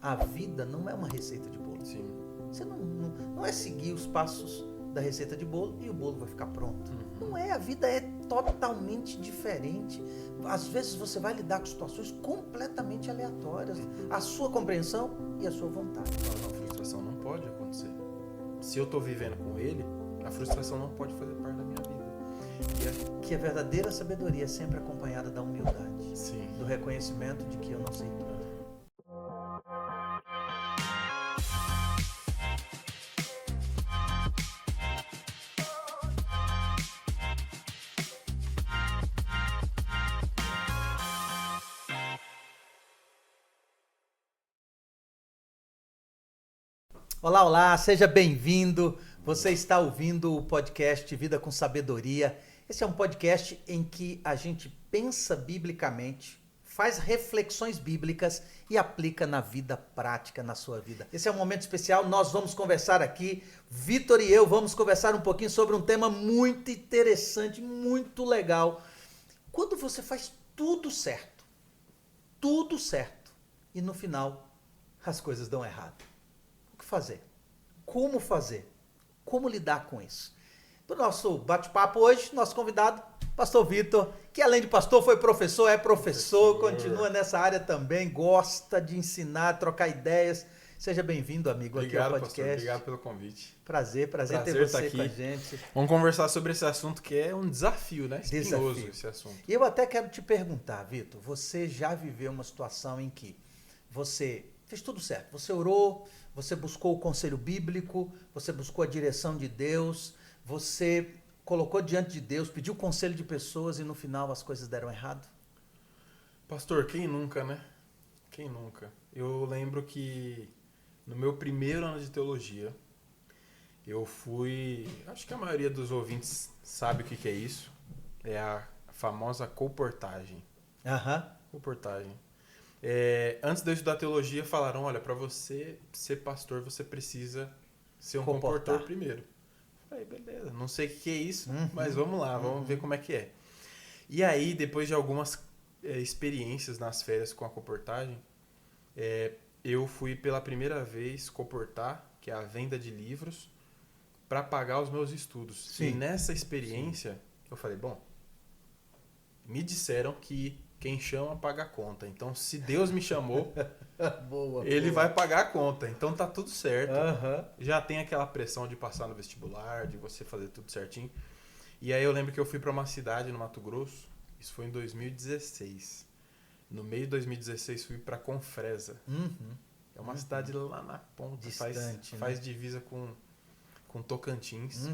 a vida não é uma receita de bolo. Sim. Você não é seguir os passos da receita de bolo e o bolo vai ficar pronto. Uhum. Não é, a vida é totalmente diferente. Às vezes você vai lidar com situações completamente aleatórias. A sua compreensão e a sua vontade. A frustração não pode acontecer. Se eu estou vivendo com ele, a frustração não pode fazer parte da minha vida. Que a verdadeira sabedoria é sempre acompanhada da humildade. Sim. Do reconhecimento de que eu não sei tudo. Olá, olá, seja bem-vindo. Você está ouvindo o podcast Vida com Sabedoria. Esse é um podcast em que a gente pensa biblicamente, faz reflexões bíblicas e aplica na vida prática, na sua vida. Esse é um momento especial, nós vamos conversar aqui, Vitor e eu vamos conversar um pouquinho sobre um tema muito interessante, muito legal. Quando você faz tudo certo, e no final as coisas dão errado. O que fazer? Como fazer? Como lidar com isso? Do nosso bate-papo hoje, nosso convidado, pastor Vitor, que além de pastor foi professor, é professor, continua nessa área também, gosta de ensinar, trocar ideias. Seja bem-vindo, amigo, Obrigado, aqui ao podcast. Pastor, obrigado pelo convite. Prazer ter você com a gente. Vamos conversar sobre esse assunto que é um desafio, né? Espinhoso esse assunto. E eu até quero te perguntar, Vitor, você já viveu uma situação em que você fez tudo certo, você orou, você buscou o conselho bíblico, você buscou a direção de Deus, você colocou diante de Deus, pediu conselho de pessoas e no final as coisas deram errado? Pastor, quem nunca, né? Quem nunca? Eu lembro que no meu primeiro ano de teologia, eu fui... Acho que a maioria dos ouvintes sabe o que é isso. É a famosa colportagem. Colportagem. Antes de eu estudar teologia, falaram, olha, para você ser pastor, você precisa ser um comportor primeiro. Eu falei, beleza, não sei o que é isso, mas vamos lá, vamos ver como é que é. E aí, depois de algumas experiências nas férias com a comportagem, eu fui pela primeira vez comportar, que é a venda de livros, para pagar os meus estudos. Sim. E nessa experiência, eu falei, bom, me disseram que quem chama paga a conta. Então, se Deus me chamou, Ele vai pagar a conta. Então, tá tudo certo. Já tem aquela pressão de passar no vestibular, de você fazer tudo certinho. E aí eu lembro que eu fui para uma cidade no Mato Grosso. Isso foi em 2016. No meio de 2016, fui para Confresa. É uma cidade lá na ponta. Distante, faz divisa com Tocantins.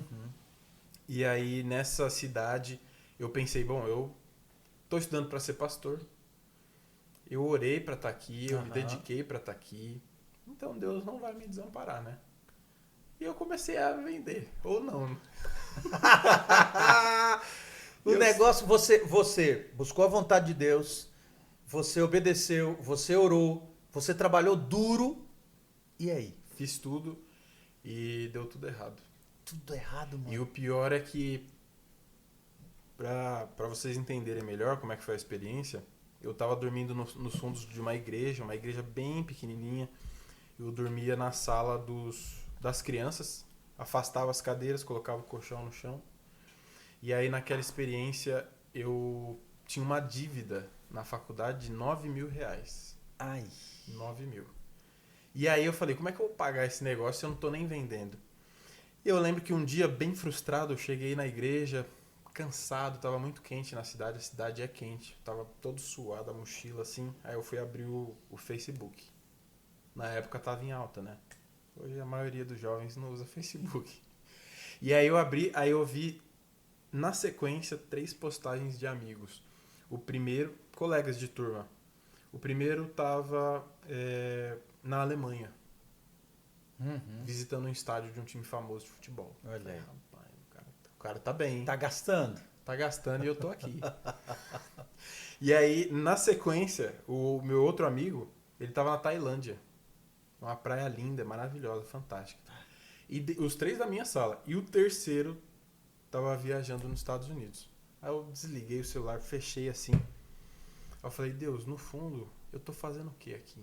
E aí, nessa cidade, eu pensei, bom, eu estou estudando para ser pastor. Eu orei para estar aqui, eu me dediquei para estar aqui. Então Deus não vai me desamparar, né? E eu comecei a vender, ou não. Negócio, você buscou a vontade de Deus, você obedeceu, você orou, você trabalhou duro, e aí? Fiz tudo e deu tudo errado. Tudo errado, mano. E o pior é que, para vocês entenderem melhor como é que foi a experiência, eu estava dormindo nos fundos de uma igreja bem pequenininha. Eu dormia na sala das crianças, afastava as cadeiras, colocava o colchão no chão. E aí, naquela experiência, eu tinha uma dívida na faculdade de R$9.000. Ai. 9 mil. E aí eu falei, como é que eu vou pagar esse negócio se eu não estou nem vendendo? E eu lembro que um dia, bem frustrado, eu cheguei na igreja, cansado, estava muito quente na cidade, a cidade é quente, estava todo suado, a mochila assim, aí eu fui abrir o Facebook. Na época estava em alta, né? Hoje a maioria dos jovens não usa Facebook. E aí eu abri, aí eu vi na sequência 3 postagens de amigos. O primeiro, colegas de turma. O primeiro estava na Alemanha, visitando um estádio de um time famoso de futebol. Olha aí. O cara tá bem. Tá gastando. Tá gastando e eu tô aqui. E aí, na sequência, o meu outro amigo, ele tava na Tailândia. Uma praia linda, maravilhosa, fantástica. E os 3 da minha sala. E o terceiro tava viajando nos Estados Unidos. Aí eu desliguei o celular, fechei assim. Aí eu falei, Deus, no fundo, eu tô fazendo o que aqui?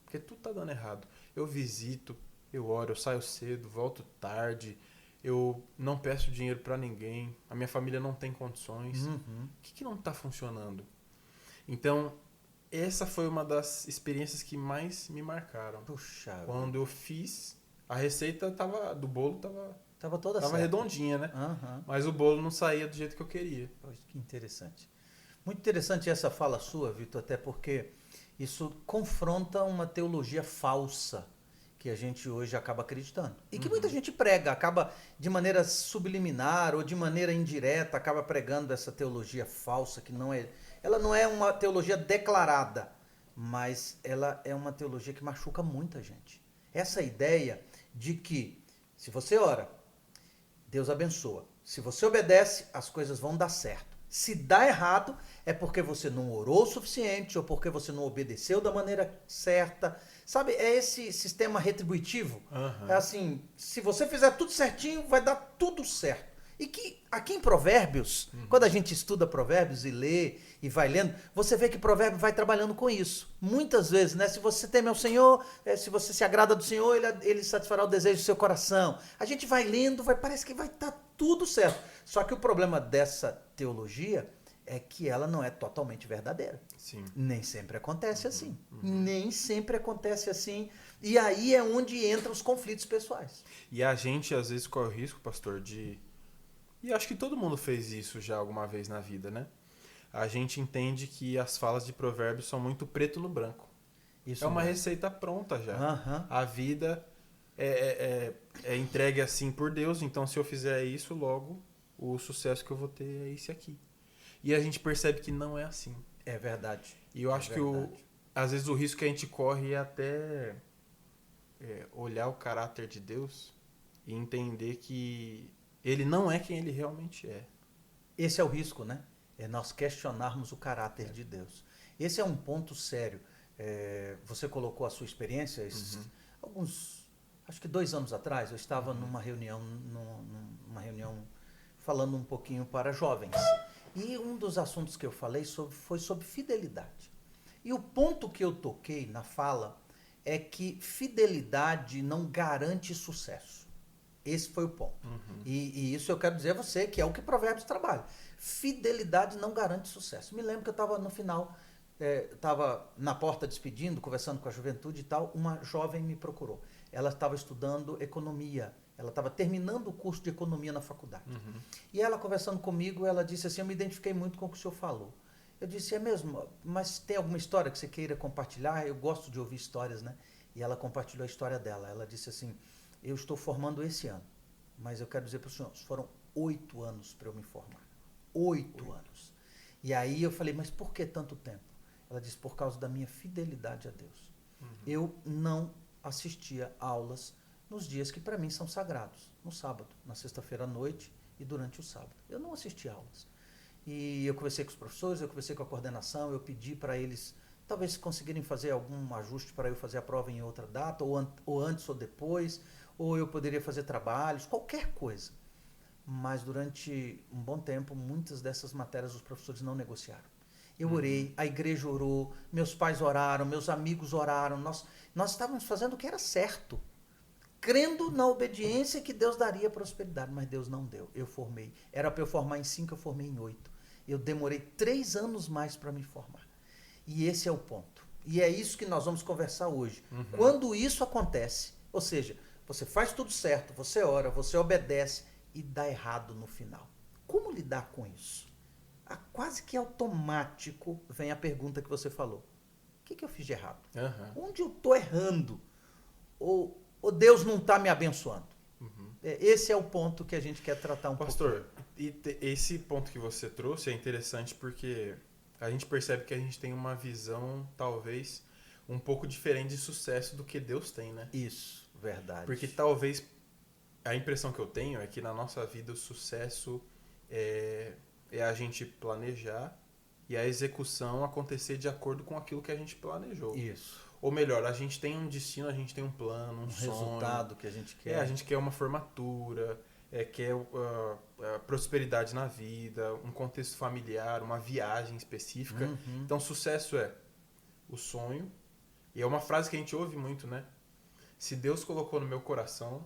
Porque tudo tá dando errado. Eu visito, eu oro, eu saio cedo, volto tarde, eu não peço dinheiro para ninguém, a minha família não tem condições. O que não tá funcionando? Então, essa foi uma das experiências que mais me marcaram. Puxa. Quando eu fiz, a receita do bolo Tava toda tava certa. redondinha, né? Mas o bolo não saía do jeito que eu queria. Poxa, que interessante. Muito interessante essa fala sua, Vitor, até porque isso confronta uma teologia falsa que a gente hoje acaba acreditando. E que muita gente prega, acaba de maneira subliminar ou de maneira indireta, acaba pregando essa teologia falsa, que não é. Ela não é uma teologia declarada, mas ela é uma teologia que machuca muita gente. Essa ideia de que, se você ora, Deus abençoa. Se você obedece, as coisas vão dar certo. Se dá errado, é porque você não orou o suficiente ou porque você não obedeceu da maneira certa. Sabe, é esse sistema retributivo. É assim, se você fizer tudo certinho, vai dar tudo certo. E que aqui em Provérbios, quando a gente estuda Provérbios e lê e vai lendo, você vê que Provérbio vai trabalhando com isso. Muitas vezes, né? Se você teme ao Senhor, se você se agrada do Senhor, ele satisfará o desejo do seu coração. A gente vai lendo, parece que vai estar tudo certo. Só que o problema dessa teologia é que ela não é totalmente verdadeira. Sim. Nem sempre acontece assim. Nem sempre acontece assim. E aí é onde entram os conflitos pessoais. E a gente, às vezes, corre o risco, pastor, de... E acho que todo mundo fez isso já alguma vez na vida, né? A gente entende que as falas de Provérbios são muito preto no branco. Isso é uma mesmo. receita pronta já. A vida é entregue assim por Deus, então se eu fizer isso, logo o sucesso que eu vou ter é esse aqui. E a gente percebe que não é assim. É verdade. E eu acho que às vezes o risco que a gente corre é até olhar o caráter de Deus e entender que ele não é quem ele realmente é. Esse é o risco, né? É nós questionarmos o caráter de Deus. Esse é um ponto sério. Você colocou a sua experiência, acho que 2 anos atrás, eu estava numa reunião falando um pouquinho para jovens. E um dos assuntos que eu falei foi sobre fidelidade. E o ponto que eu toquei na fala é que fidelidade não garante sucesso. Esse foi o ponto. E isso eu quero dizer a você, que é o que Provérbios trabalha. Fidelidade não garante sucesso. Me lembro que eu estava no final, estava na porta despedindo, conversando com a juventude e tal, uma jovem me procurou. Ela estava estudando economia. Ela estava terminando o curso de economia na faculdade. E ela, conversando comigo, ela disse assim, eu me identifiquei muito com o que o senhor falou. Eu disse, é mesmo, mas tem alguma história que você queira compartilhar? Eu gosto de ouvir histórias, né? E ela compartilhou a história dela. Ela disse assim, eu estou formando esse ano, mas eu quero dizer para o senhor, foram 8 anos para eu me formar. 8 anos. E aí eu falei, mas por que tanto tempo? Ela disse, por causa da minha fidelidade a Deus. Eu não assistia aulas nos dias que para mim são sagrados, no sábado, na sexta-feira à noite e durante o sábado. Eu não assistia aulas. E eu conversei com os professores, eu conversei com a coordenação, eu pedi para eles talvez conseguirem fazer algum ajuste para eu fazer a prova em outra data, ou antes ou depois, ou eu poderia fazer trabalhos, qualquer coisa. Mas durante um bom tempo, muitas dessas matérias os professores não negociaram. Eu orei, a igreja orou, meus pais oraram, meus amigos oraram, nós estávamos fazendo o que era certo, crendo na obediência que Deus daria prosperidade, mas Deus não deu. Eu formei. Era para eu formar em 5, eu formei em 8. Eu demorei 3 anos mais para me formar. E esse é o ponto. E é isso que nós vamos conversar hoje. Quando isso acontece, ou seja, você faz tudo certo, você ora, você obedece e dá errado no final. Como lidar com isso? Quase que automático vem a pergunta que você falou. O que eu fiz de errado? Onde eu estou errando? Ou Deus não está me abençoando? Esse é o ponto que a gente quer tratar pouco. Pastor, esse ponto que você trouxe é interessante porque a gente percebe que a gente tem uma visão, talvez, um pouco diferente de sucesso do que Deus tem, né? Isso, verdade. Porque talvez a impressão que eu tenho é que na nossa vida o sucesso é a gente planejar e a execução acontecer de acordo com aquilo que a gente planejou. Isso. Ou melhor, a gente tem um destino, a gente tem um plano, um sonho. Resultado que a gente quer. A gente quer uma formatura, quer prosperidade na vida, um contexto familiar, uma viagem específica. Então, sucesso é o sonho E é uma frase que a gente ouve muito, né? Se Deus colocou no meu coração,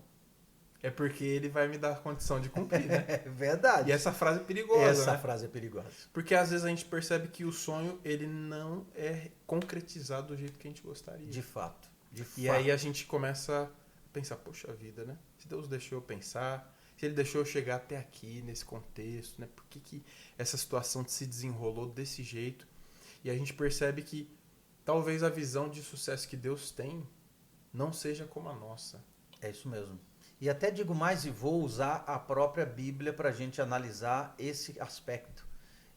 é porque Ele vai me dar a condição de cumprir, né? É verdade. E essa frase é perigosa, Essa né? frase é perigosa. Porque às vezes a gente percebe que o sonho, ele não é concretizado do jeito que a gente gostaria. De fato. E aí a gente começa a pensar, poxa vida, né? Se Deus deixou eu pensar, se Ele deixou eu chegar até aqui, nesse contexto, né? Por que essa situação se desenrolou desse jeito? E a gente percebe que talvez a visão de sucesso que Deus tem não seja como a nossa. É isso mesmo. E até digo mais e vou usar a própria Bíblia para a gente analisar esse aspecto.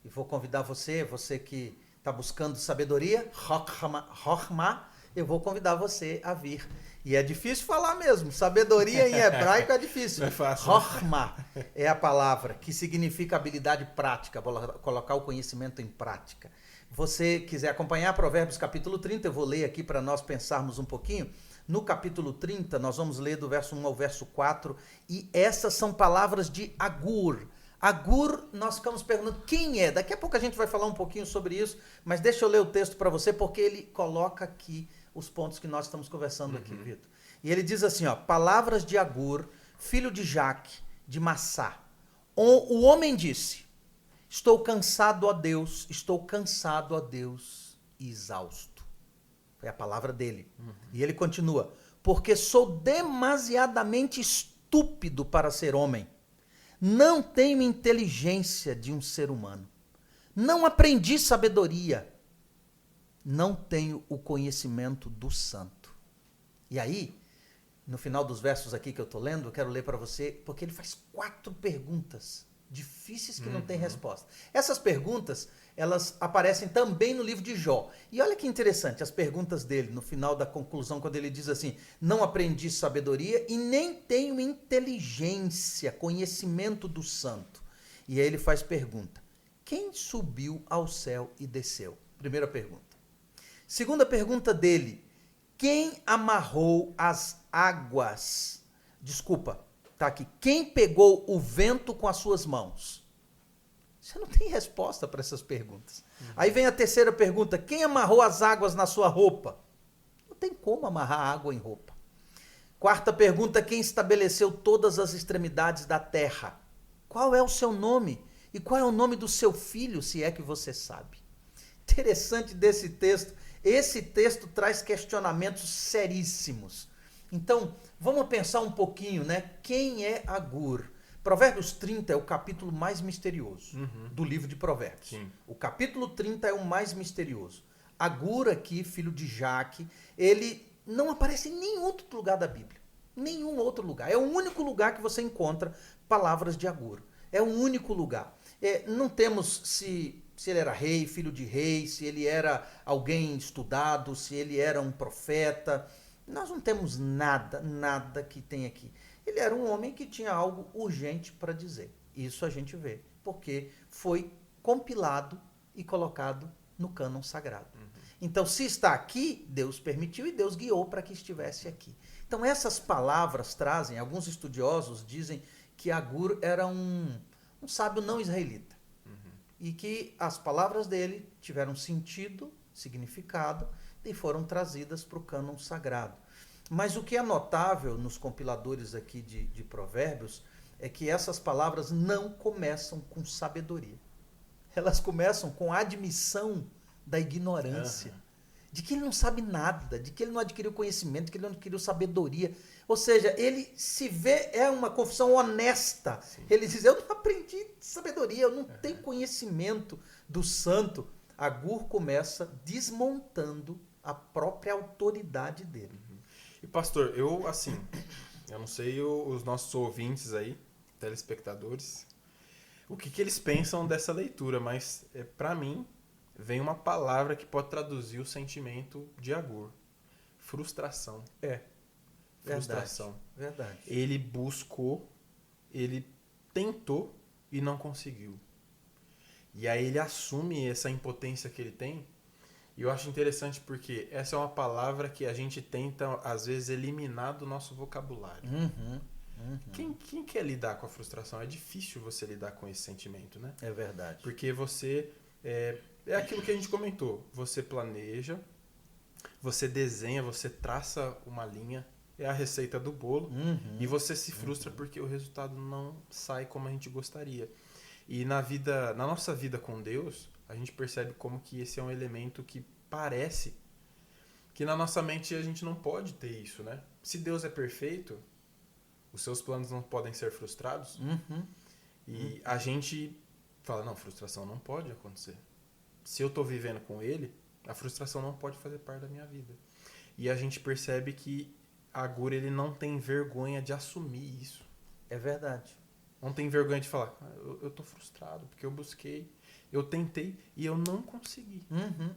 E vou convidar você que está buscando sabedoria, Chokhmah, eu vou convidar você a vir. E é difícil falar mesmo, sabedoria em hebraico é difícil. Não é fácil. Chokhmah é a palavra que significa habilidade prática, colocar o conhecimento em prática. Você quiser acompanhar Provérbios capítulo 30, eu vou ler aqui para nós pensarmos um pouquinho. No capítulo 30, nós vamos ler do verso 1 ao verso 4, e essas são palavras de Agur. Agur, nós ficamos perguntando quem é. Daqui a pouco a gente vai falar um pouquinho sobre isso, mas deixa eu ler o texto para você, porque ele coloca aqui os pontos que nós estamos conversando aqui, Vitor. E ele diz assim, ó, palavras de Agur, filho de Jaque, de Massá. O homem disse, estou cansado, ó Deus, e exausto. Foi a palavra dele. E ele continua, porque sou demasiadamente estúpido para ser homem. Não tenho inteligência de um ser humano. Não aprendi sabedoria. Não tenho o conhecimento do santo. E aí, no final dos versos aqui que eu estou lendo, eu quero ler para você, porque ele faz 4 perguntas difíceis que não tem resposta. Essas perguntas, elas aparecem também no livro de Jó. E olha que interessante, as perguntas dele, no final da conclusão, quando ele diz assim, não aprendi sabedoria e nem tenho inteligência, conhecimento do santo. E aí ele faz pergunta, quem subiu ao céu e desceu? Primeira pergunta. Segunda pergunta dele, quem amarrou as águas? Desculpa, tá aqui. Quem pegou o vento com as suas mãos? Você não tem resposta para essas perguntas. Aí vem a terceira pergunta, quem amarrou as águas na sua roupa? Não tem como amarrar água em roupa. Quarta pergunta, quem estabeleceu todas as extremidades da terra? Qual é o seu nome? E qual é o nome do seu filho, se é que você sabe? Interessante desse texto, esse texto traz questionamentos seríssimos. Então, vamos pensar um pouquinho, né? Quem é Agur? Provérbios 30 é o capítulo mais misterioso do livro de Provérbios. Sim. O capítulo 30 é o mais misterioso. Agur aqui, filho de Jaque, ele não aparece em nenhum outro lugar da Bíblia. Nenhum outro lugar. É o único lugar que você encontra palavras de Agur. É o único lugar. Não temos se ele era rei, filho de rei, se ele era alguém estudado, se ele era um profeta. Nós não temos nada que tem aqui. Ele era um homem que tinha algo urgente para dizer. Isso a gente vê, porque foi compilado e colocado no cânon sagrado. Então, se está aqui, Deus permitiu e Deus guiou para que estivesse aqui. Então, essas palavras trazem, alguns estudiosos dizem que Agur era um sábio não israelita. E que as palavras dele tiveram sentido, significado, e foram trazidas para o cânon sagrado. Mas o que é notável nos compiladores aqui de Provérbios é que essas palavras não começam com sabedoria. Elas começam com a admissão da ignorância. De que ele não sabe nada, de que ele não adquiriu conhecimento, de que ele não adquiriu sabedoria. Ou seja, ele se vê, é uma confissão honesta. Sim. Ele diz, eu não aprendi sabedoria, eu não tenho conhecimento do santo. Agur começa desmontando a própria autoridade dele. E pastor, eu não sei os nossos ouvintes aí, telespectadores, o que eles pensam dessa leitura, mas para mim vem uma palavra que pode traduzir o sentimento de Agur. Frustração. Frustração. Verdade. Ele buscou, ele tentou e não conseguiu. E aí ele assume essa impotência que ele tem. E eu acho interessante porque essa é uma palavra que a gente tenta, às vezes, eliminar do nosso vocabulário. Quem quer lidar com a frustração? É difícil você lidar com esse sentimento, né? É verdade. Porque você... É aquilo que a gente comentou. Você planeja, você desenha, você traça uma linha, é a receita do bolo, e você se frustra porque o resultado não sai como a gente gostaria. E na nossa vida com Deus, a gente percebe como que esse é um elemento que parece que na nossa mente a gente não pode ter isso, né? Se Deus é perfeito, os seus planos não podem ser frustrados. E a gente fala, não, frustração não pode acontecer. Se eu estou vivendo com Ele, a frustração não pode fazer parte da minha vida. E a gente percebe que Agur, ele não tem vergonha de assumir isso. É verdade. Não tem vergonha de falar, eu tô frustrado, porque eu busquei, eu tentei e eu não consegui.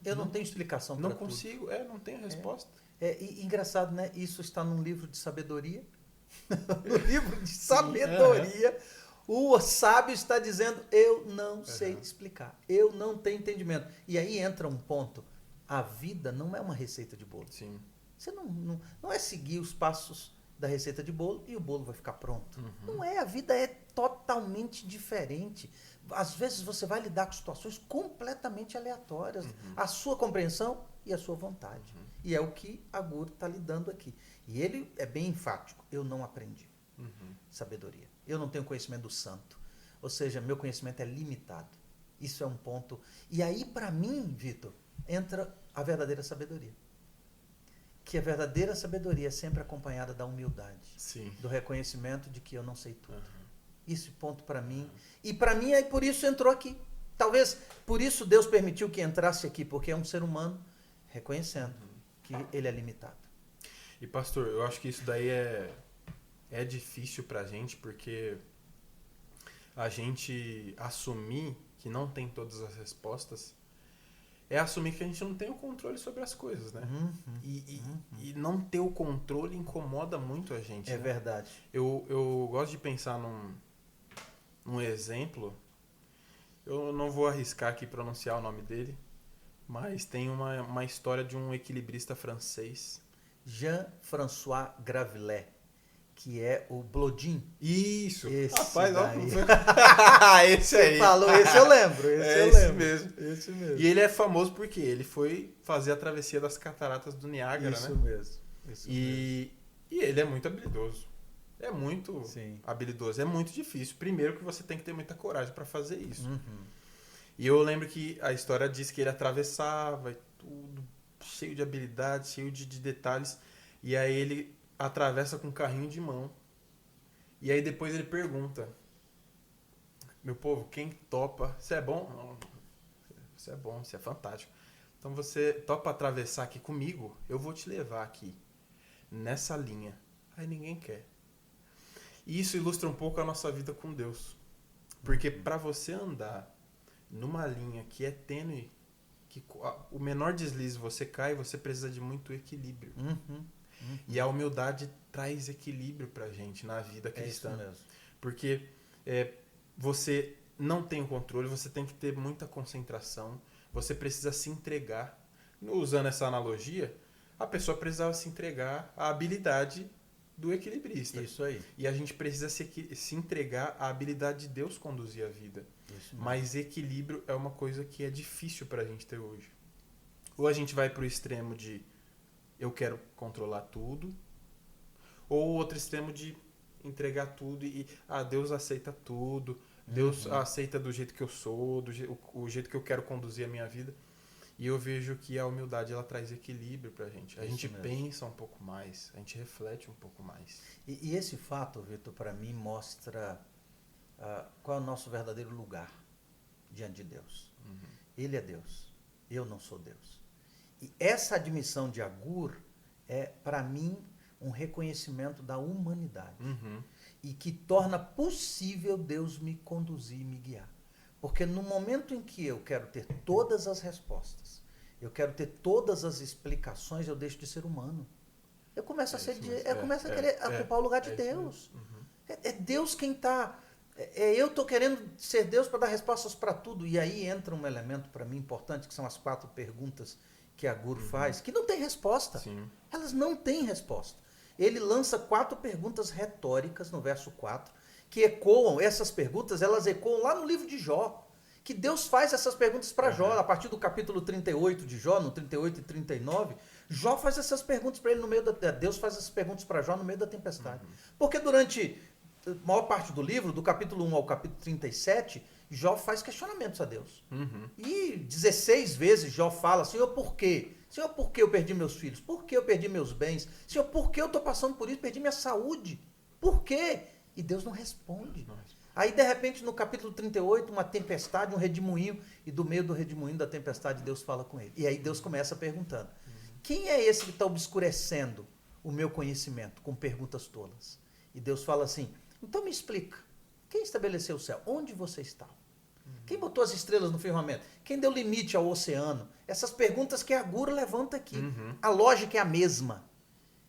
Eu não tenho explicação para tudo. Não consigo, não tenho resposta. E engraçado, né? Isso está num livro de sabedoria. No livro de sabedoria, o sábio está dizendo, eu não sei explicar, eu não tenho entendimento. E aí entra um ponto, a vida não é uma receita de bolo. Sim. Você não é seguir os passos da receita de bolo e o bolo vai ficar pronto. Não é, a vida é totalmente diferente. Às vezes você vai lidar com situações completamente aleatórias. A sua compreensão e a sua vontade. E é o que Agur está lidando aqui. E ele é bem enfático. Eu não aprendi sabedoria. Eu não tenho conhecimento do santo. Ou seja, meu conhecimento é limitado. Isso é um ponto. E aí, para mim, Vitor, entra a verdadeira sabedoria. Que a verdadeira sabedoria é sempre acompanhada da humildade. Sim. Do reconhecimento de que eu não sei tudo. Esse ponto para mim. E para mim, aí por isso entrou aqui. Talvez por isso Deus permitiu que entrasse aqui, porque é um ser humano reconhecendo que ele é limitado. E pastor, eu acho que isso daí é difícil pra gente, porque a gente assumir que não tem todas as respostas é assumir que a gente não tem o controle sobre as coisas, né? E não ter o controle incomoda muito a gente. É né? verdade. Eu gosto de pensar num exemplo. Eu não vou arriscar aqui pronunciar o nome dele, mas tem uma história de um equilibrista francês. Jean-François Gravelet, que é o Blodin. Isso! Esse Rapaz, daí. esse aí. Você falou, esse eu lembro. Esse mesmo. Esse mesmo. E ele é famoso porque ele foi fazer a travessia das cataratas do Niágara, Isso né? mesmo. E ele é muito habilidoso. É muito habilidoso. É muito difícil. Primeiro que você tem que ter muita coragem para fazer isso. E eu lembro que a história diz que ele atravessava e tudo, cheio de habilidade, cheio de detalhes. E aí ele atravessa com um carrinho de mão. E aí depois ele pergunta: meu povo, quem topa? Você é bom? Não. Você é bom, você é fantástico. Então você topa atravessar aqui comigo? Eu vou te levar aqui, nessa linha. Aí ninguém quer. E isso ilustra um pouco a nossa vida com Deus. Porque para você andar numa linha que é tênue, que o menor deslize você cai, você precisa de muito equilíbrio. E a humildade traz equilíbrio pra gente na vida cristã. É isso mesmo. Porque você não tem o controle, você tem que ter muita concentração, você precisa se entregar. Usando essa analogia, a pessoa precisava se entregar à habilidade do equilibrista. Isso aí. E a gente precisa se entregar à habilidade de Deus conduzir a vida. Mas equilíbrio é uma coisa que é difícil pra gente ter hoje. Ou a gente vai pro extremo de eu quero controlar tudo, ou o outro extremo de entregar tudo e Deus aceita tudo, Deus aceita do jeito que eu sou, o jeito que eu quero conduzir a minha vida. E eu vejo que a humildade ela traz equilíbrio pra gente. A gente pensa um pouco mais, a gente reflete um pouco mais. E esse fato, Vitor, para mim mostra qual é o nosso verdadeiro lugar diante de Deus. Ele é Deus, eu não sou Deus. E essa admissão de Agur é, para mim, um reconhecimento da humanidade. E que torna possível Deus me conduzir e me guiar. Porque no momento em que eu quero ter todas as respostas, eu quero ter todas as explicações, eu deixo de ser humano. Eu começo a querer ocupar o lugar de Deus. É Deus quem está... eu estou querendo ser Deus para dar respostas para tudo. E aí entra um elemento para mim importante, que são as 4 perguntas que Agur faz, que não tem resposta. Elas não têm resposta. Ele lança 4 perguntas retóricas no verso 4, que ecoam, essas perguntas, elas ecoam lá no livro de Jó, que Deus faz essas perguntas para Jó, a partir do capítulo 38 de Jó, no 38 e 39, Jó faz essas perguntas para ele no meio da... Deus faz essas perguntas para Jó no meio da tempestade. Porque durante a maior parte do livro, do capítulo 1 ao capítulo 37, Jó faz questionamentos a Deus. E 16 vezes Jó fala, Senhor, por quê? Senhor, por que eu perdi meus filhos? Por que eu perdi meus bens? Senhor, por que eu estou passando por isso? Perdi minha saúde. Por quê? E Deus não responde. Aí, de repente, no capítulo 38, uma tempestade, um redemoinho, e do meio do redemoinho da tempestade, Deus fala com ele. E aí Deus começa perguntando, quem é esse que está obscurecendo o meu conhecimento com perguntas tolas? E Deus fala assim, então me explica, quem estabeleceu o céu? Onde você está? Quem botou as estrelas no firmamento? Quem deu limite ao oceano? Essas perguntas que a Guru levanta aqui. A lógica é a mesma.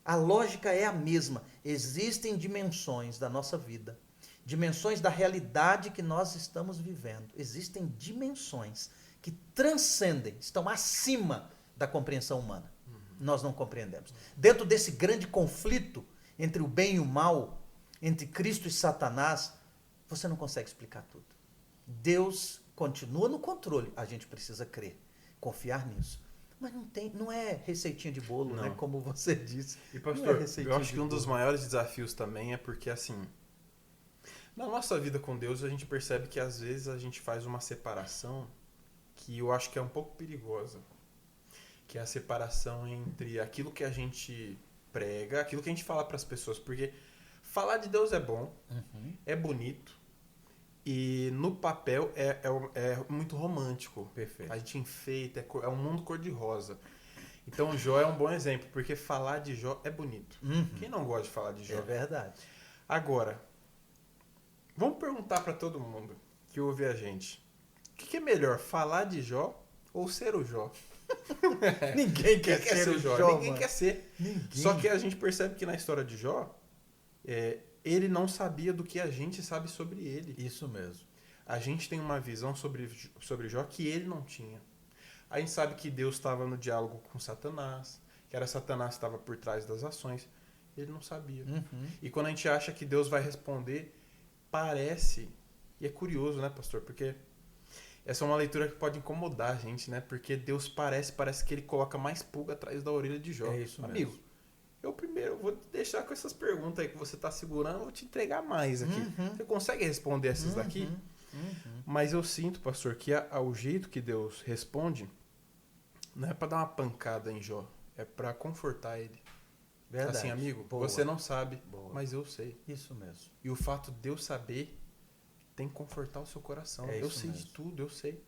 A lógica é a mesma. Existem dimensões da nossa vida, dimensões da realidade que nós estamos vivendo. Existem dimensões que transcendem, estão acima da compreensão humana. Nós não compreendemos. Dentro desse grande conflito entre o bem e o mal, entre Cristo e Satanás, você não consegue explicar tudo. Deus continua no controle. A gente precisa crer, confiar nisso. Mas não é receitinha de bolo, né? Como você disse. E pastor, eu acho que um dos maiores desafios também é porque, assim, na nossa vida com Deus, a gente percebe que às vezes a gente faz uma separação que eu acho que é um pouco perigosa. Que é a separação entre aquilo que a gente prega, aquilo que a gente fala para as pessoas. Porque falar de Deus é bom, é bonito, e no papel é muito romântico. Perfeito. A gente enfeita, é um mundo cor-de-rosa. Então Jó é um bom exemplo, porque falar de Jó é bonito. Quem não gosta de falar de Jó? É verdade. Agora, vamos perguntar para todo mundo que ouve a gente. O que é melhor, falar de Jó ou ser o Jó? Ninguém quer ser o Jó. Ninguém quer ser. Ninguém. Só que a gente percebe que na história de Jó, ele não sabia do que a gente sabe sobre ele. Isso mesmo. A gente tem uma visão sobre Jó que ele não tinha. A gente sabe que Deus estava no diálogo com Satanás, que era Satanás que estava por trás das ações. Ele não sabia. E quando a gente acha que Deus vai responder, parece... E é curioso, né, pastor? Porque essa é uma leitura que pode incomodar a gente, né? Porque Deus parece que ele coloca mais pulga atrás da orelha de Jó. É isso mesmo. Amigo, eu primeiro vou te deixar com essas perguntas aí que você está segurando, eu vou te entregar mais aqui. Você consegue responder essas daqui? Mas eu sinto, pastor, que o jeito que Deus responde não é para dar uma pancada em Jó, é para confortar ele. Verdade. Assim, amigo, Boa. você não sabe, Boa. mas eu sei. Isso mesmo. E o fato de eu saber tem que confortar o seu coração. É Eu isso sei mesmo. de tudo, eu sei.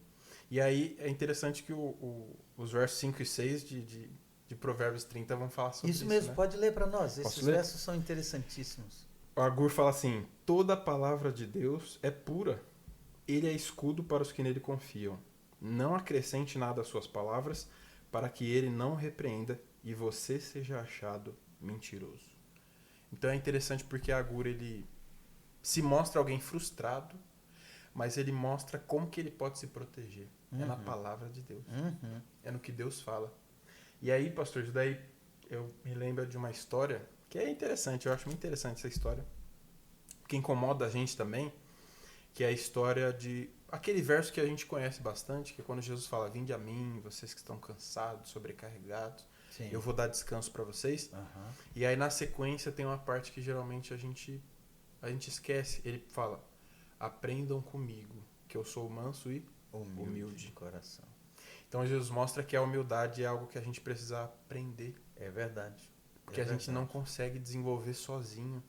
E aí é interessante que os versos 5 e 6 de Provérbios 30 vão falar sobre isso. Isso mesmo, né? pode ler para nós. Posso Esses ler? versos são interessantíssimos. O Agur fala assim: toda a palavra de Deus é pura. Ele é escudo para os que nele confiam. Não acrescente nada às suas palavras, para que ele não repreenda e você seja achado mentiroso. Então é interessante porque Agur, ele se mostra alguém frustrado, mas ele mostra como que ele pode se proteger. É na palavra de Deus. É no que Deus fala. E aí, pastor, isso daí eu me lembro de uma história que é interessante, eu acho muito interessante essa história, que incomoda a gente também, que é a história de aquele verso que a gente conhece bastante, que é quando Jesus fala: vinde a mim, vocês que estão cansados, sobrecarregados, Sim. eu vou dar descanso para vocês. E aí na sequência tem uma parte que geralmente a gente esquece. Ele fala: aprendam comigo, que eu sou manso e humilde de coração. Então Jesus mostra que a humildade é algo que a gente precisa aprender. É verdade. Porque a gente não consegue desenvolver sozinho.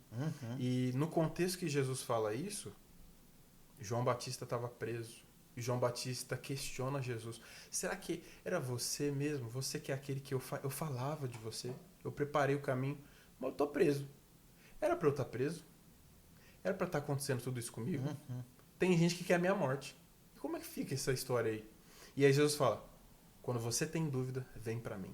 E no contexto que Jesus fala isso, João Batista estava preso. E João Batista questiona Jesus. Será que era você mesmo? Você que é aquele que eu falava de você? Eu preparei o caminho, mas eu estou preso. Era para eu estar preso? Era para estar acontecendo tudo isso comigo? Tem gente que quer a minha morte. E como é que fica essa história aí? E aí Jesus fala: quando você tem dúvida, vem para mim.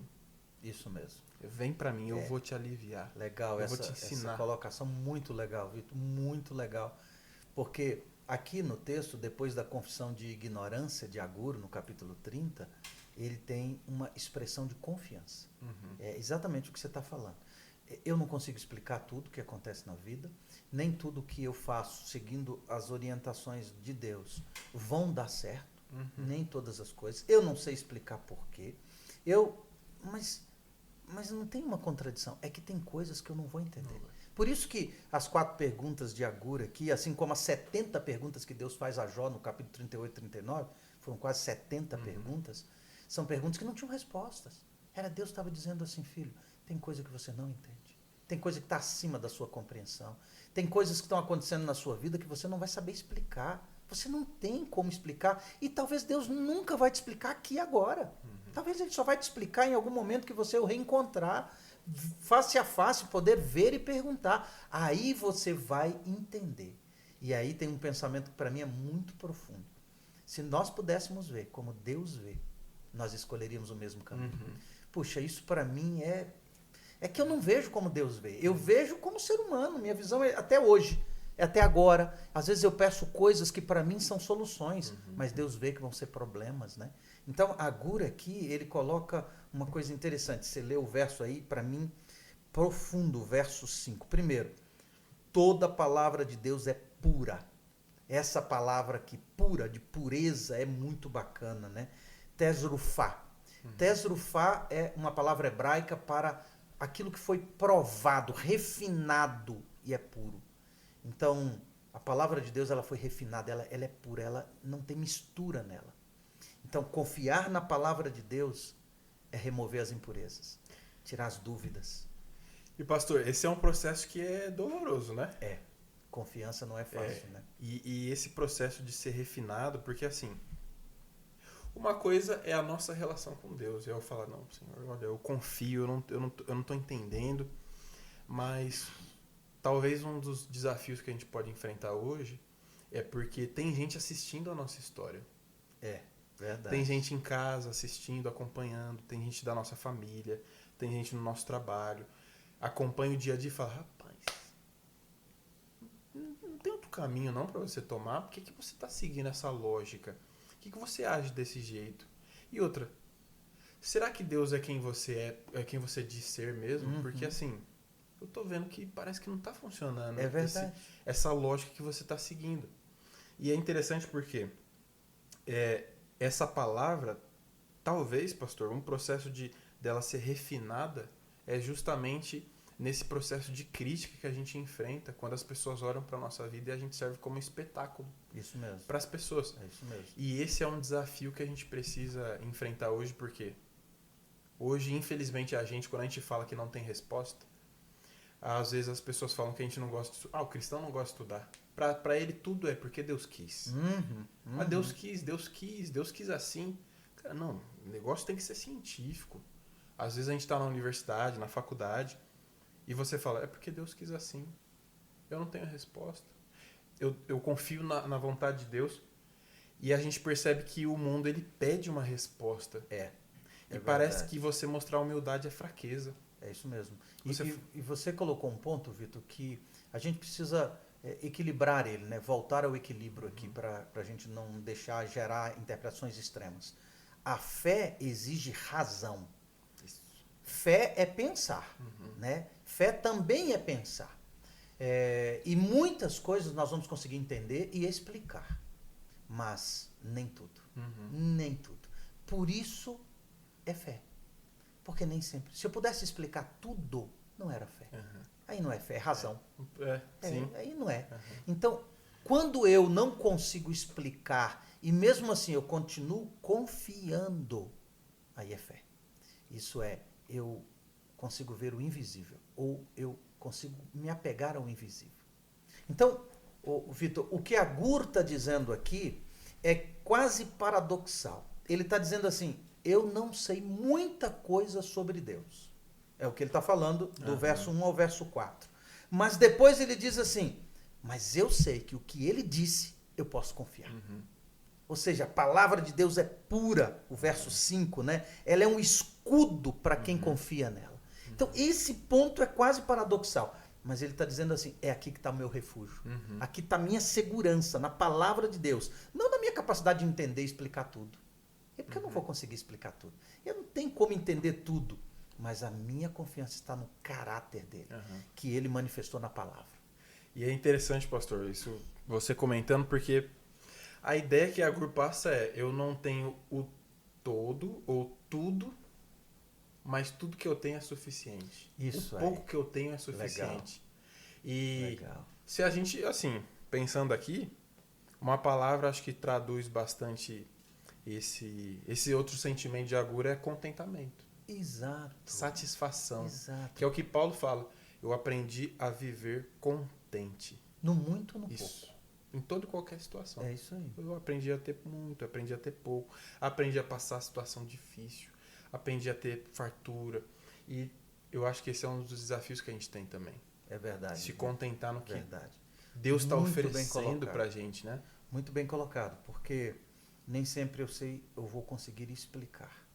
Isso mesmo. Vem para mim, eu vou te aliviar. Legal, eu vou te ensinar. Essa colocação muito legal, Vitor, muito legal. Porque aqui no texto, depois da confissão de ignorância de Agur, no capítulo 30, ele tem uma expressão de confiança. É exatamente o que você está falando. Eu não consigo explicar tudo o que acontece na vida, nem tudo que eu faço seguindo as orientações de Deus vão dar certo, nem todas as coisas. Eu não sei explicar porquê. Mas mas não tem uma contradição. É que tem coisas que eu não vou entender. Por isso que as 4 perguntas de Agur aqui, assim como as 70 perguntas que Deus faz a Jó no capítulo 38 e 39, foram quase 70 perguntas, são perguntas que não tinham respostas. Era Deus estava dizendo assim, filho, tem coisa que você não entende. Tem coisa que está acima da sua compreensão. Tem coisas que estão acontecendo na sua vida que você não vai saber explicar. Você não tem como explicar. E talvez Deus nunca vai te explicar aqui e agora. Talvez Ele só vai te explicar em algum momento que você o reencontrar, face a face, poder ver e perguntar. Aí você vai entender. E aí tem um pensamento que para mim é muito profundo. Se nós pudéssemos ver como Deus vê, nós escolheríamos o mesmo caminho. Puxa, isso para mim é que eu não vejo como Deus vê. Eu vejo como ser humano. Minha visão é até hoje, é até agora. Às vezes eu peço coisas que para mim são soluções, mas Deus vê que vão ser problemas, né? Então, Agur aqui, ele coloca uma coisa interessante. Você lê o verso aí, para mim, profundo, verso 5. Primeiro, toda palavra de Deus é pura. Essa palavra aqui, pura, de pureza, é muito bacana, né? Tesrufá. Tesrufá é uma palavra hebraica para aquilo que foi provado, refinado e é puro. Então, a palavra de Deus ela foi refinada, ela é pura, ela não tem mistura nela. Então, confiar na palavra de Deus é remover as impurezas, tirar as dúvidas. E pastor, esse é um processo que é doloroso, né? É, confiança não é fácil, né? E esse processo de ser refinado, porque assim, uma coisa é a nossa relação com Deus. Eu falar, não, Senhor, olha, eu confio, eu não estou entendendo, mas talvez um dos desafios que a gente pode enfrentar hoje é porque tem gente assistindo a nossa história. É, verdade. Tem gente em casa assistindo, acompanhando, tem gente da nossa família, tem gente no nosso trabalho, acompanha o dia a dia e fala, rapaz, não tem outro caminho não para você tomar, por que você está seguindo essa lógica? Por que você age desse jeito? E outra, será que Deus é quem você é quem você diz ser mesmo? Porque assim, eu tô vendo que parece que não está funcionando. É verdade. Essa lógica que você está seguindo. E é interessante porque essa palavra, talvez, pastor, um processo dela ser refinada é justamente nesse processo de crítica que a gente enfrenta quando as pessoas olham para a nossa vida e a gente serve como espetáculo. Isso mesmo. Para as pessoas. É isso mesmo. E esse é um desafio que a gente precisa enfrentar hoje, porque hoje, infelizmente, quando a gente fala que não tem resposta, às vezes as pessoas falam que a gente não gosta de estudar. O cristão não gosta de estudar. Para ele tudo é porque Deus quis. Mas Deus quis assim. Cara, não, o negócio tem que ser científico. Às vezes a gente está na universidade, na faculdade, e você fala, é porque Deus quis assim. Eu não tenho a resposta. Eu confio na vontade de Deus. E a gente percebe que o mundo ele pede uma resposta. E parece que você mostrar humildade é fraqueza. É isso mesmo. E você colocou um ponto, Vitor, que a gente precisa equilibrar ele, né? Voltar ao equilíbrio aqui para a gente não deixar gerar interpretações extremas. A fé exige razão. Isso. Fé é pensar, né? Fé também é pensar. E muitas coisas nós vamos conseguir entender e explicar, mas nem tudo. Nem tudo. Por isso é fé. Porque nem sempre. Se eu pudesse explicar tudo, não era fé. Aí não é fé, é razão. Sim. Aí não é. Então, quando eu não consigo explicar e mesmo assim eu continuo confiando, aí é fé. Isso é, eu consigo ver o invisível ou eu consigo me apegar ao invisível. Então, Vitor, o que Agur está dizendo aqui é quase paradoxal. Ele está dizendo assim, eu não sei muita coisa sobre Deus. É o que ele está falando do verso 1 ao verso 4. Mas depois ele diz assim, mas eu sei que o que ele disse, eu posso confiar. Ou seja, a palavra de Deus é pura, o verso 5, né? Ela é um escudo para quem confia nela. Então, esse ponto é quase paradoxal. Mas ele está dizendo assim, é aqui que está o meu refúgio. Aqui está a minha segurança, na palavra de Deus. Não na minha capacidade de entender e explicar tudo. É porque eu não vou conseguir explicar tudo. Eu não tenho como entender tudo. Mas a minha confiança está no caráter dele, que ele manifestou na palavra. E é interessante, pastor, isso você comentando, porque a ideia que a Agur passa é, eu não tenho o todo ou tudo, mas tudo que eu tenho é suficiente. Isso o aí. pouco que eu tenho é suficiente. E Legal. se a gente, assim, pensando aqui, uma palavra acho que traduz bastante esse outro sentimento de Agur é contentamento. Exato. Satisfação. Exato. Que é o que Paulo fala. Eu aprendi a viver contente. No muito ou no Isso. pouco. Em toda e qualquer situação. É isso aí. Eu aprendi a ter muito, aprendi a ter pouco, aprendi a passar situação difícil, aprendi a ter fartura. E eu acho que esse é um dos desafios que a gente tem também. É verdade. Se contentar no que Verdade. Deus está Muito bem oferecendo colocado. pra gente, né? Muito bem colocado, porque nem sempre eu vou conseguir explicar,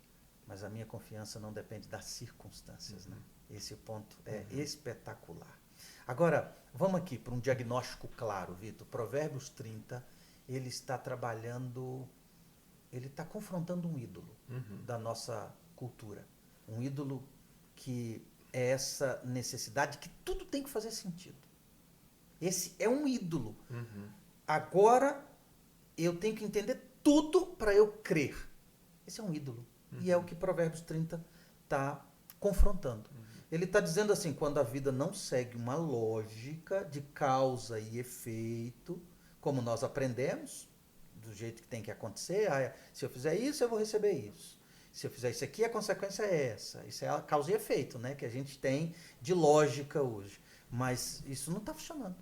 mas a minha confiança não depende das circunstâncias, né? Esse ponto é espetacular. Agora, vamos aqui para um diagnóstico claro, Vitor. Provérbios 30, ele está trabalhando, ele está confrontando um ídolo da nossa cultura. Um ídolo que é essa necessidade que tudo tem que fazer sentido. Esse é um ídolo. Agora eu tenho que entender tudo para eu crer. Esse é um ídolo. E é o que Provérbios 30 está confrontando. Ele está dizendo assim, quando a vida não segue uma lógica de causa e efeito, como nós aprendemos, do jeito que tem que acontecer, se eu fizer isso, eu vou receber isso. Se eu fizer isso aqui, a consequência é essa. Isso é a causa e efeito, né, que a gente tem de lógica hoje. Mas isso não está funcionando.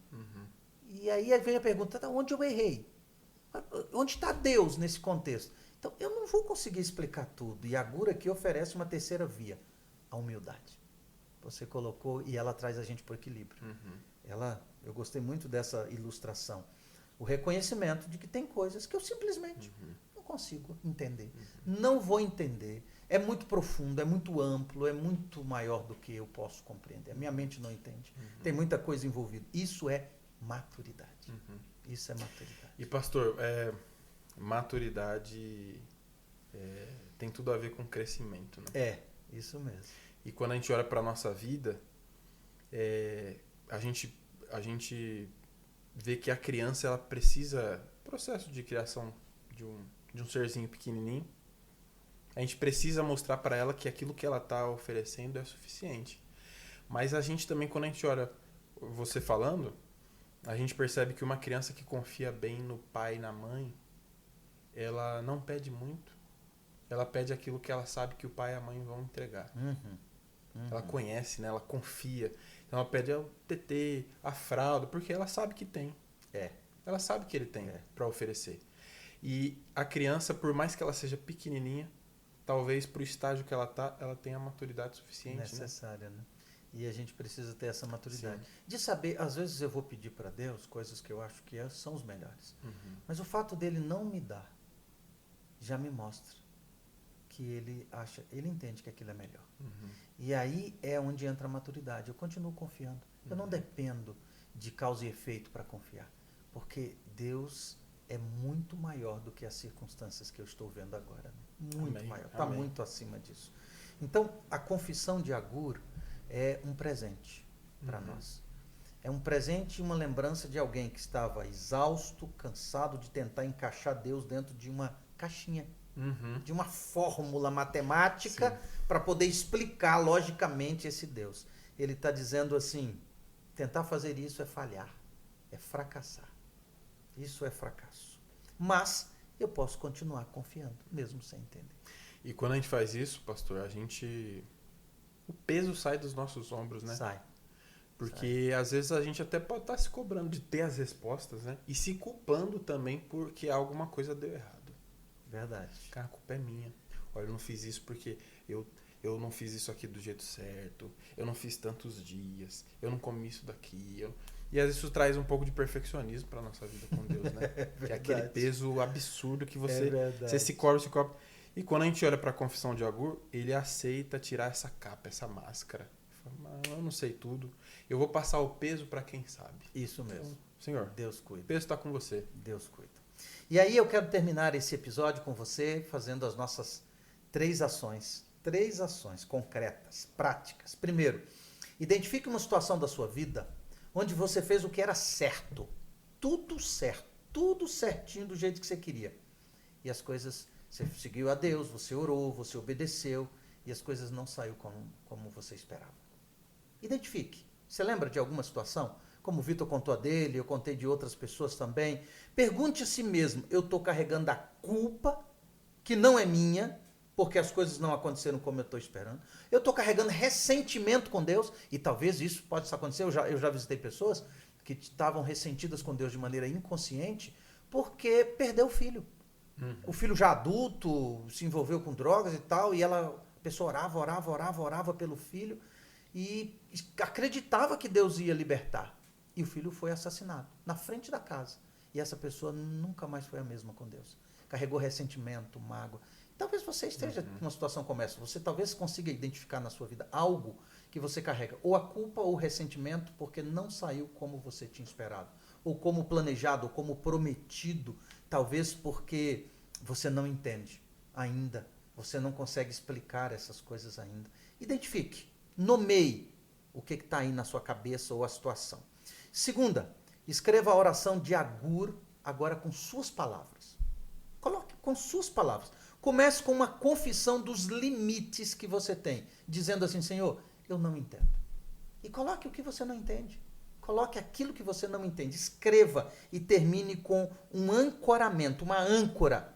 E aí vem a pergunta, onde eu errei? Onde está Deus nesse contexto? Então, eu não vou conseguir explicar tudo. E a Agur aqui oferece uma terceira via, a humildade. Você colocou e ela traz a gente para o equilíbrio. Eu gostei muito dessa ilustração. O reconhecimento de que tem coisas que eu simplesmente não consigo entender. Não vou entender. É muito profundo, é muito amplo, é muito maior do que eu posso compreender. A minha mente não entende. Tem muita coisa envolvida. Isso é maturidade. Isso é maturidade. E pastor, maturidade tem tudo a ver com crescimento, né? É, isso mesmo. E quando a gente olha para a nossa vida, a gente vê que a criança ela precisa, processo de criação de um serzinho pequenininho, a gente precisa mostrar para ela que aquilo que ela está oferecendo é suficiente. Mas a gente também, quando a gente olha você falando, a gente percebe que uma criança que confia bem no pai e na mãe, ela não pede muito, ela pede aquilo que ela sabe que o pai e a mãe vão entregar. Ela conhece, né? Ela confia. Então ela pede o TT, a fralda, porque ela sabe que tem. Ela sabe que ele tem para oferecer. E a criança, por mais que ela seja pequenininha, talvez para o estágio que ela tá, ela tenha a maturidade suficiente. Necessária, né? E a gente precisa ter essa maturidade. Sim. De saber, às vezes eu vou pedir para Deus coisas que eu acho que são os melhores. Mas o fato dele não me dar, já me mostra que ele entende que aquilo é melhor. E aí é onde entra a maturidade. Eu continuo confiando. Eu não dependo de causa e efeito para confiar. Porque Deus é muito maior do que as circunstâncias que eu estou vendo agora. Né? Muito maior. Está muito acima disso. Então, a confissão de Agur é um presente para nós. É um presente e uma lembrança de alguém que estava exausto, cansado de tentar encaixar Deus dentro de uma caixinha, de uma fórmula matemática para poder explicar logicamente esse Deus. Ele está dizendo assim, tentar fazer isso é falhar, é fracassar. Isso é fracasso. Mas eu posso continuar confiando, mesmo sem entender. E quando a gente faz isso, pastor, o peso sai dos nossos ombros, né? Sai. Porque às vezes a gente até pode estar se cobrando de ter as respostas, né? E se culpando também porque alguma coisa deu errado. Verdade. Cara, a culpa é minha. Olha, eu não fiz isso porque eu não fiz isso aqui do jeito certo. Eu não fiz tantos dias. Eu não comi isso daqui. E às vezes isso traz um pouco de perfeccionismo para nossa vida com Deus, né? Que é aquele peso absurdo que você se cobra. E quando a gente olha para a confissão de Agur, ele aceita tirar essa capa, essa máscara. Ele fala, eu não sei tudo. Eu vou passar o peso para quem sabe. Isso mesmo. Então, Senhor, Deus cuida. O peso está com você. Deus cuida. E aí eu quero terminar esse episódio com você fazendo as nossas 3 ações. 3 ações concretas, práticas. Primeiro, identifique uma situação da sua vida onde você fez o que era certo. Tudo certo. Tudo certinho do jeito que você queria. E as coisas, você seguiu a Deus, você orou, você obedeceu. e as coisas não saíram como você esperava. Identifique. Você lembra de alguma situação? Como o Vitor contou a dele, eu contei de outras pessoas também. Pergunte a si mesmo, eu estou carregando a culpa, que não é minha, porque as coisas não aconteceram como eu estou esperando. Eu estou carregando ressentimento com Deus, e talvez isso possa acontecer. Eu já visitei pessoas que estavam ressentidas com Deus de maneira inconsciente, porque perdeu o filho. O filho já adulto, se envolveu com drogas e tal, e a pessoa orava pelo filho, e acreditava que Deus ia libertar. E o filho foi assassinado, na frente da casa. E essa pessoa nunca mais foi a mesma com Deus. Carregou ressentimento, mágoa. Talvez você esteja numa situação como essa. Você talvez consiga identificar na sua vida algo que você carrega. Ou a culpa ou o ressentimento porque não saiu como você tinha esperado. Ou como planejado, ou como prometido. Talvez porque você não entende ainda. Você não consegue explicar essas coisas ainda. Identifique. Nomeie o que está aí na sua cabeça ou a situação. Segunda, escreva a oração de Agur agora com suas palavras. Coloque com suas palavras. Comece com uma confissão dos limites que você tem, dizendo assim, Senhor, eu não entendo. E coloque o que você não entende. Coloque aquilo que você não entende. Escreva e termine com um ancoramento, uma âncora.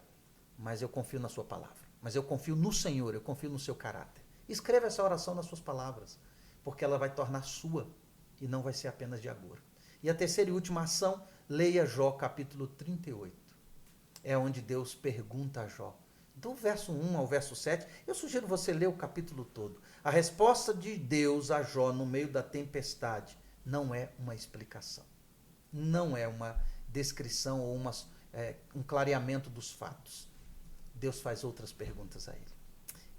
Mas eu confio na sua palavra. Mas eu confio no Senhor, eu confio no seu caráter. Escreva essa oração nas suas palavras, porque ela vai tornar sua e não vai ser apenas de Agur. E a terceira e última ação, leia Jó capítulo 38. É onde Deus pergunta a Jó. Do verso 1 ao verso 7, eu sugiro você ler o capítulo todo. A resposta de Deus a Jó no meio da tempestade não é uma explicação. Não é uma descrição ou um clareamento dos fatos. Deus faz outras perguntas a ele.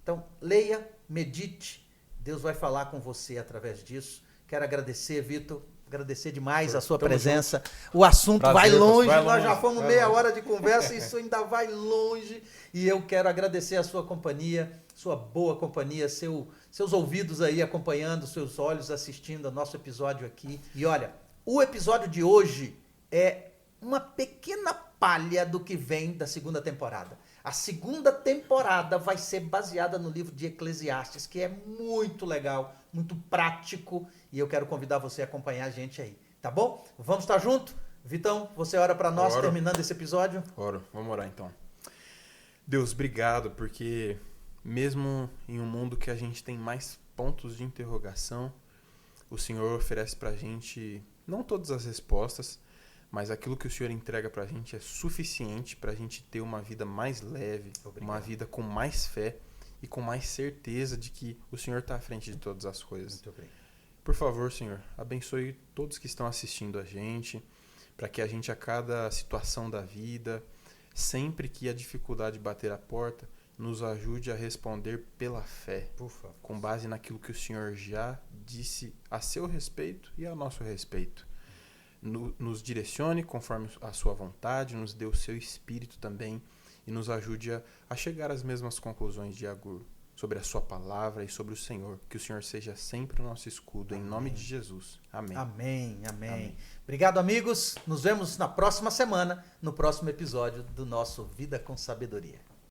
Então, leia, medite. Deus vai falar com você através disso. Quero agradecer, Vitor. Agradecer demais a sua presença. Junto. O assunto vai longe, nós já fomos meia hora de conversa, isso ainda vai longe. E eu quero agradecer a sua companhia, sua boa companhia, seus ouvidos aí acompanhando, seus olhos assistindo ao nosso episódio aqui. E olha, o episódio de hoje é uma pequena palha do que vem da segunda temporada. A segunda temporada vai ser baseada no livro de Eclesiastes, que é muito legal, muito prático, e eu quero convidar você a acompanhar a gente aí, tá bom? Vamos estar junto? Vitão, você ora para nós, terminando esse episódio? Oro, vamos orar então. Deus, obrigado, porque mesmo em um mundo que a gente tem mais pontos de interrogação, o Senhor oferece pra gente não todas as respostas, mas aquilo que o Senhor entrega pra gente é suficiente pra gente ter uma vida mais leve, uma vida com mais fé e com mais certeza de que o Senhor está à frente de todas as coisas. Muito obrigado. Por favor, Senhor, abençoe todos que estão assistindo a gente, para que a gente, a cada situação da vida, sempre que a dificuldade bater a porta, nos ajude a responder pela fé, Por favor. com base naquilo que o Senhor já disse a seu respeito e a nosso respeito. Nos direcione conforme a sua vontade, nos dê o seu espírito também e nos ajude a chegar às mesmas conclusões de Agur sobre a sua palavra e sobre o Senhor. Que o Senhor seja sempre o nosso escudo, Amém. Em nome de Jesus. Amém. Amém, amém. Amém. Obrigado, amigos. Nos vemos na próxima semana, no próximo episódio do nosso Vida com Sabedoria.